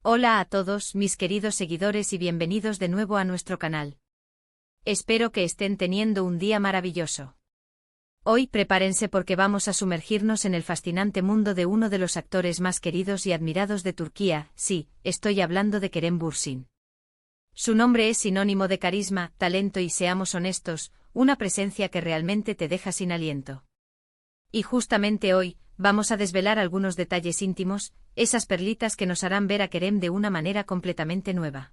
Hola a todos mis queridos seguidores y bienvenidos de nuevo a nuestro canal. Espero que estén teniendo un día maravilloso. Hoy prepárense porque vamos a sumergirnos en el fascinante mundo de uno de los actores más queridos y admirados de Turquía, sí, estoy hablando de Kerem Bürsin. Su nombre es sinónimo de carisma, talento y, seamos honestos, una presencia que realmente te deja sin aliento. Y justamente hoy, vamos a desvelar algunos detalles íntimos, esas perlitas que nos harán ver a Kerem de una manera completamente nueva.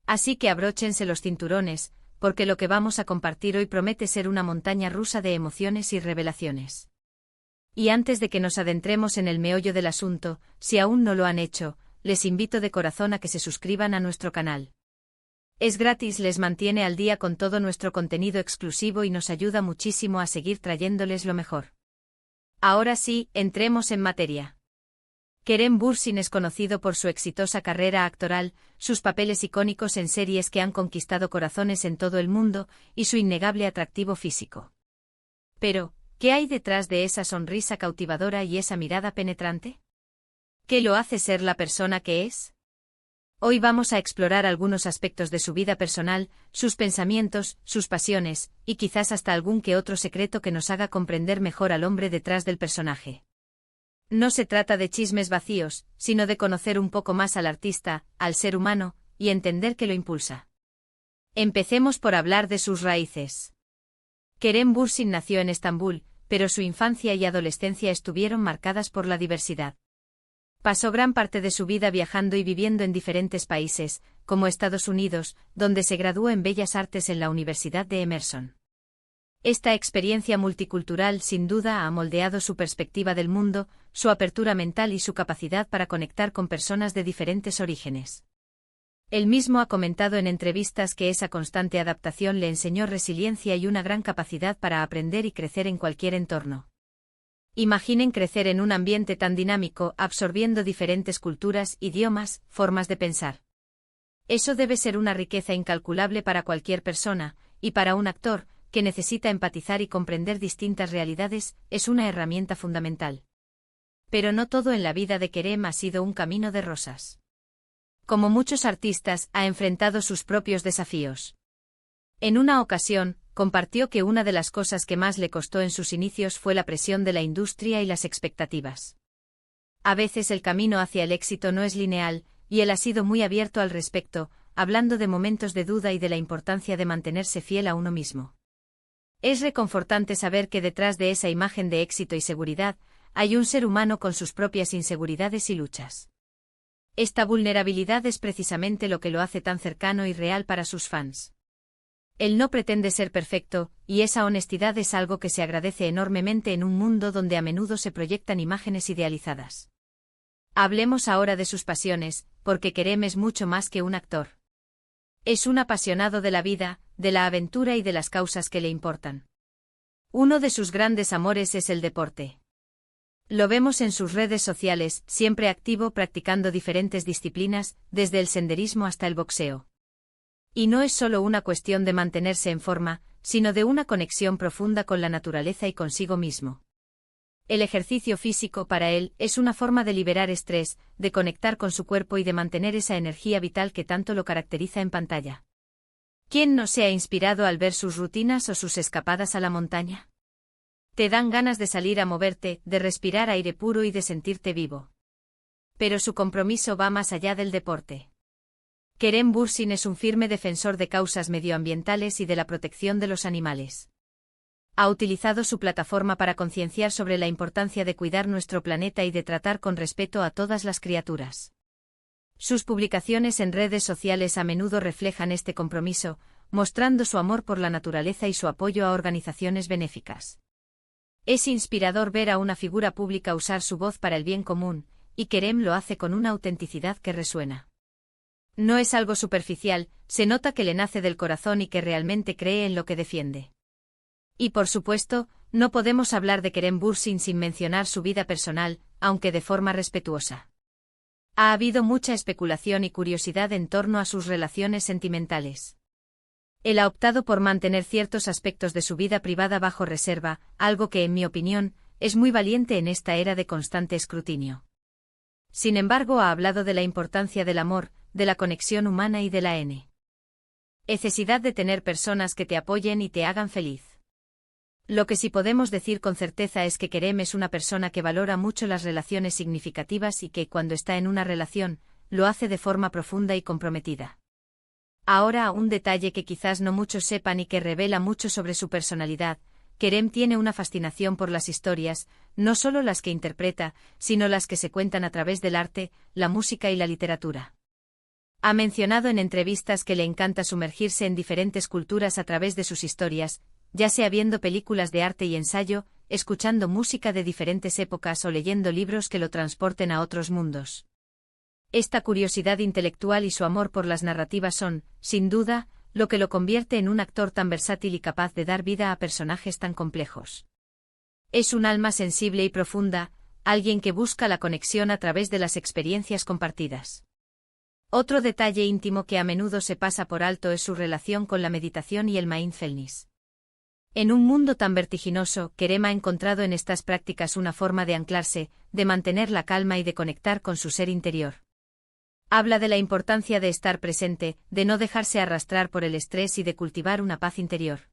Así que abróchense los cinturones, porque lo que vamos a compartir hoy promete ser una montaña rusa de emociones y revelaciones. Y antes de que nos adentremos en el meollo del asunto, si aún no lo han hecho, les invito de corazón a que se suscriban a nuestro canal. Es gratis, les mantiene al día con todo nuestro contenido exclusivo y nos ayuda muchísimo a seguir trayéndoles lo mejor. Ahora sí, entremos en materia. Kerem Bürsin es conocido por su exitosa carrera actoral, sus papeles icónicos en series que han conquistado corazones en todo el mundo, y su innegable atractivo físico. Pero, ¿qué hay detrás de esa sonrisa cautivadora y esa mirada penetrante? ¿Qué lo hace ser la persona que es? Hoy vamos a explorar algunos aspectos de su vida personal, sus pensamientos, sus pasiones, y quizás hasta algún que otro secreto que nos haga comprender mejor al hombre detrás del personaje. No se trata de chismes vacíos, sino de conocer un poco más al artista, al ser humano, y entender qué lo impulsa. Empecemos por hablar de sus raíces. Kerem Bürsin nació en Estambul, pero su infancia y adolescencia estuvieron marcadas por la diversidad. Pasó gran parte de su vida viajando y viviendo en diferentes países, como Estados Unidos, donde se graduó en Bellas Artes en la Universidad de Emerson. Esta experiencia multicultural sin duda ha moldeado su perspectiva del mundo, su apertura mental y su capacidad para conectar con personas de diferentes orígenes. Él mismo ha comentado en entrevistas que esa constante adaptación le enseñó resiliencia y una gran capacidad para aprender y crecer en cualquier entorno. Imaginen crecer en un ambiente tan dinámico, absorbiendo diferentes culturas, idiomas, formas de pensar. Eso debe ser una riqueza incalculable para cualquier persona, y para un actor, que necesita empatizar y comprender distintas realidades, es una herramienta fundamental. Pero no todo en la vida de Kerem ha sido un camino de rosas. Como muchos artistas, ha enfrentado sus propios desafíos. En una ocasión, compartió que una de las cosas que más le costó en sus inicios fue la presión de la industria y las expectativas. A veces el camino hacia el éxito no es lineal, y él ha sido muy abierto al respecto, hablando de momentos de duda y de la importancia de mantenerse fiel a uno mismo. Es reconfortante saber que detrás de esa imagen de éxito y seguridad, hay un ser humano con sus propias inseguridades y luchas. Esta vulnerabilidad es precisamente lo que lo hace tan cercano y real para sus fans. Él no pretende ser perfecto, y esa honestidad es algo que se agradece enormemente en un mundo donde a menudo se proyectan imágenes idealizadas. Hablemos ahora de sus pasiones, porque Kerem es mucho más que un actor. Es un apasionado de la vida, de la aventura y de las causas que le importan. Uno de sus grandes amores es el deporte. Lo vemos en sus redes sociales, siempre activo practicando diferentes disciplinas, desde el senderismo hasta el boxeo. Y no es solo una cuestión de mantenerse en forma, sino de una conexión profunda con la naturaleza y consigo mismo. El ejercicio físico para él es una forma de liberar estrés, de conectar con su cuerpo y de mantener esa energía vital que tanto lo caracteriza en pantalla. ¿Quién no se ha inspirado al ver sus rutinas o sus escapadas a la montaña? Te dan ganas de salir a moverte, de respirar aire puro y de sentirte vivo. Pero su compromiso va más allá del deporte. Kerem Bürsin es un firme defensor de causas medioambientales y de la protección de los animales. Ha utilizado su plataforma para concienciar sobre la importancia de cuidar nuestro planeta y de tratar con respeto a todas las criaturas. Sus publicaciones en redes sociales a menudo reflejan este compromiso, mostrando su amor por la naturaleza y su apoyo a organizaciones benéficas. Es inspirador ver a una figura pública usar su voz para el bien común, y Kerem lo hace con una autenticidad que resuena. No es algo superficial, se nota que le nace del corazón y que realmente cree en lo que defiende. Y por supuesto, no podemos hablar de Kerem Bürsin sin mencionar su vida personal, aunque de forma respetuosa. Ha habido mucha especulación y curiosidad en torno a sus relaciones sentimentales. Él ha optado por mantener ciertos aspectos de su vida privada bajo reserva, algo que, en mi opinión, es muy valiente en esta era de constante escrutinio. Sin embargo, ha hablado de la importancia del amor, de la conexión humana y de la necesidad de tener personas que te apoyen y te hagan feliz. Lo que sí podemos decir con certeza es que Kerem es una persona que valora mucho las relaciones significativas y que, cuando está en una relación, lo hace de forma profunda y comprometida. Ahora, un detalle que quizás no muchos sepan y que revela mucho sobre su personalidad: Kerem tiene una fascinación por las historias, no solo las que interpreta, sino las que se cuentan a través del arte, la música y la literatura. Ha mencionado en entrevistas que le encanta sumergirse en diferentes culturas a través de sus historias, ya sea viendo películas de arte y ensayo, escuchando música de diferentes épocas o leyendo libros que lo transporten a otros mundos. Esta curiosidad intelectual y su amor por las narrativas son, sin duda, lo que lo convierte en un actor tan versátil y capaz de dar vida a personajes tan complejos. Es un alma sensible y profunda, alguien que busca la conexión a través de las experiencias compartidas. Otro detalle íntimo que a menudo se pasa por alto es su relación con la meditación y el mindfulness. En un mundo tan vertiginoso, Kerem ha encontrado en estas prácticas una forma de anclarse, de mantener la calma y de conectar con su ser interior. Habla de la importancia de estar presente, de no dejarse arrastrar por el estrés y de cultivar una paz interior.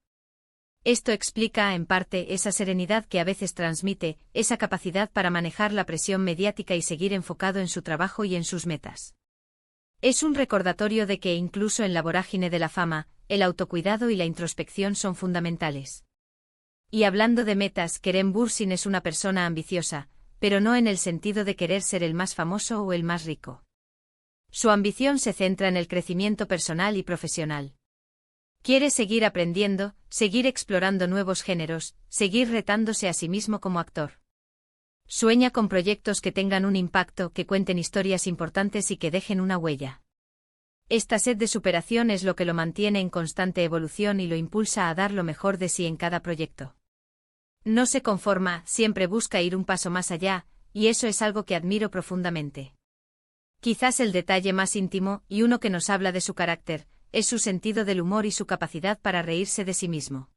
Esto explica, en parte, esa serenidad que a veces transmite, esa capacidad para manejar la presión mediática y seguir enfocado en su trabajo y en sus metas. Es un recordatorio de que, incluso en la vorágine de la fama, el autocuidado y la introspección son fundamentales. Y hablando de metas, Kerem Bürsin es una persona ambiciosa, pero no en el sentido de querer ser el más famoso o el más rico. Su ambición se centra en el crecimiento personal y profesional. Quiere seguir aprendiendo, seguir explorando nuevos géneros, seguir retándose a sí mismo como actor. Sueña con proyectos que tengan un impacto, que cuenten historias importantes y que dejen una huella. Esta sed de superación es lo que lo mantiene en constante evolución y lo impulsa a dar lo mejor de sí en cada proyecto. No se conforma, siempre busca ir un paso más allá, y eso es algo que admiro profundamente. Quizás el detalle más íntimo, y uno que nos habla de su carácter, es su sentido del humor y su capacidad para reírse de sí mismo.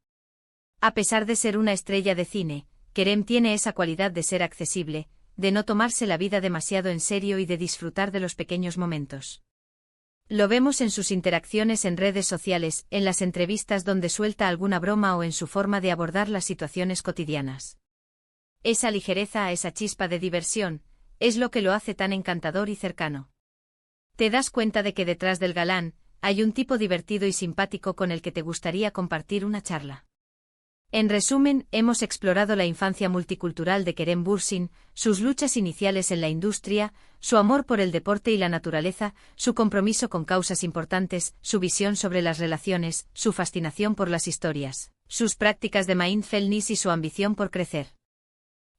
A pesar de ser una estrella de cine, Kerem tiene esa cualidad de ser accesible, de no tomarse la vida demasiado en serio y de disfrutar de los pequeños momentos. Lo vemos en sus interacciones en redes sociales, en las entrevistas donde suelta alguna broma o en su forma de abordar las situaciones cotidianas. Esa ligereza, esa chispa de diversión, es lo que lo hace tan encantador y cercano. Te das cuenta de que detrás del galán, hay un tipo divertido y simpático con el que te gustaría compartir una charla. En resumen, hemos explorado la infancia multicultural de Kerem Bürsin, sus luchas iniciales en la industria, su amor por el deporte y la naturaleza, su compromiso con causas importantes, su visión sobre las relaciones, su fascinación por las historias, sus prácticas de mindfulness y su ambición por crecer.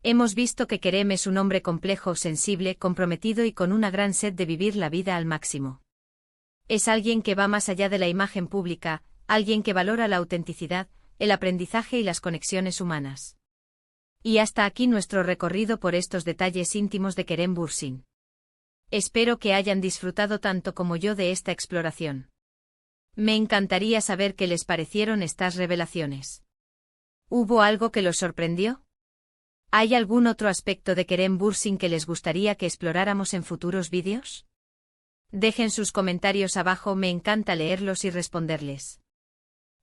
Hemos visto que Kerem es un hombre complejo, sensible, comprometido y con una gran sed de vivir la vida al máximo. Es alguien que va más allá de la imagen pública, alguien que valora la autenticidad, el aprendizaje y las conexiones humanas. Y hasta aquí nuestro recorrido por estos detalles íntimos de Kerem Bürsin. Espero que hayan disfrutado tanto como yo de esta exploración. Me encantaría saber qué les parecieron estas revelaciones. ¿Hubo algo que los sorprendió? ¿Hay algún otro aspecto de Kerem Bürsin que les gustaría que exploráramos en futuros vídeos? Dejen sus comentarios abajo, me encanta leerlos y responderles.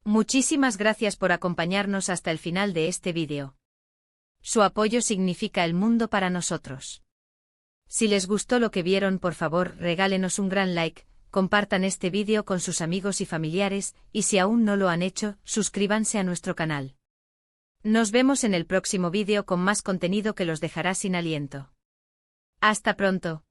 Muchísimas gracias por acompañarnos hasta el final de este vídeo. Su apoyo significa el mundo para nosotros. Si les gustó lo que vieron, por favor, regálenos un gran like, compartan este vídeo con sus amigos y familiares, y si aún no lo han hecho, suscríbanse a nuestro canal. Nos vemos en el próximo vídeo con más contenido que los dejará sin aliento. Hasta pronto.